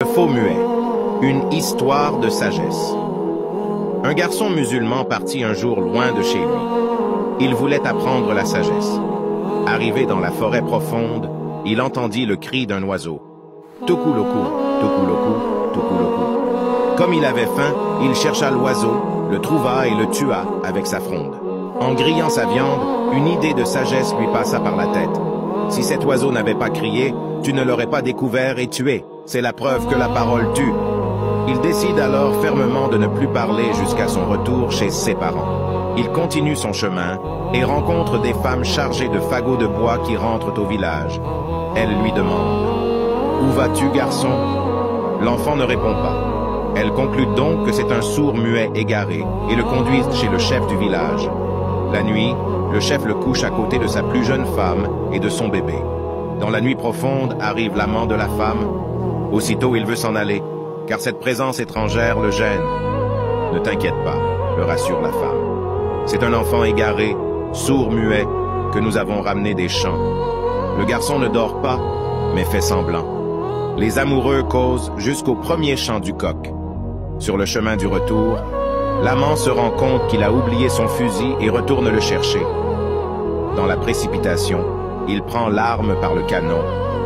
Le faux muet, une histoire de sagesse. Un garçon musulman partit un jour loin de chez lui. Il voulait apprendre la sagesse. Arrivé dans la forêt profonde, il entendit le cri d'un oiseau. Tukuloku, tukuloku, tukuloku. Comme il avait faim, il chercha l'oiseau, le trouva et le tua avec sa fronde. En grillant sa viande, une idée de sagesse lui passa par la tête. Si cet oiseau n'avait pas crié, tu ne l'aurais pas découvert et tué. C'est la preuve que la parole tue. Il décide alors fermement de ne plus parler jusqu'à son retour chez ses parents. Il continue son chemin et rencontre des femmes chargées de fagots de bois qui rentrent au village. Elles lui demandent « Où vas-tu, garçon ?» L'enfant ne répond pas. Elles concluent donc que c'est un sourd muet égaré et le conduisent chez le chef du village. La nuit, le chef le couche à côté de sa plus jeune femme et de son bébé. Dans la nuit profonde arrive l'amant de la femme. Aussitôt il veut s'en aller, car cette présence étrangère le gêne. « Ne t'inquiète pas », le rassure la femme. « C'est un enfant égaré, sourd-muet, que nous avons ramené des champs. » Le garçon ne dort pas, mais fait semblant. Les amoureux causent jusqu'au premier chant du coq. Sur le chemin du retour, l'amant se rend compte qu'il a oublié son fusil et retourne le chercher. Dans la précipitation, il prend l'arme par le canon,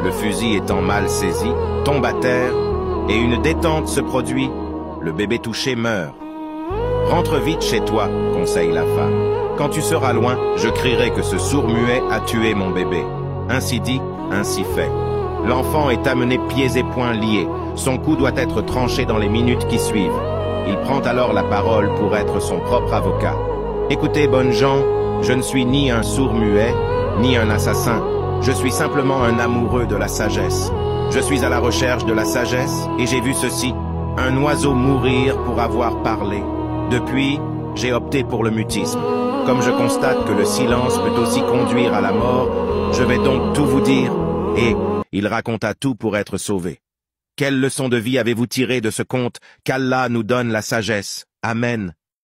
le fusil étant mal saisi, tombe à terre, et une détente se produit, le bébé touché meurt. « Rentre vite chez toi », conseille la femme. « Quand tu seras loin, je crierai que ce sourd-muet a tué mon bébé. » Ainsi dit, ainsi fait. L'enfant est amené pieds et poings liés. Son cou doit être tranché dans les minutes qui suivent. Il prend alors la parole pour être son propre avocat. « Écoutez, bonnes gens, je ne suis ni un sourd-muet, ni un assassin. Je suis simplement un amoureux de la sagesse. Je suis à la recherche de la sagesse et j'ai vu ceci, un oiseau mourir pour avoir parlé. Depuis, j'ai opté pour le mutisme. Comme je constate que le silence peut aussi conduire à la mort, je vais donc tout vous dire. » Et il raconta tout pour être sauvé. Quelle leçon de vie avez-vous tiré de ce conte qu'Allah nous donne la sagesse? Amen.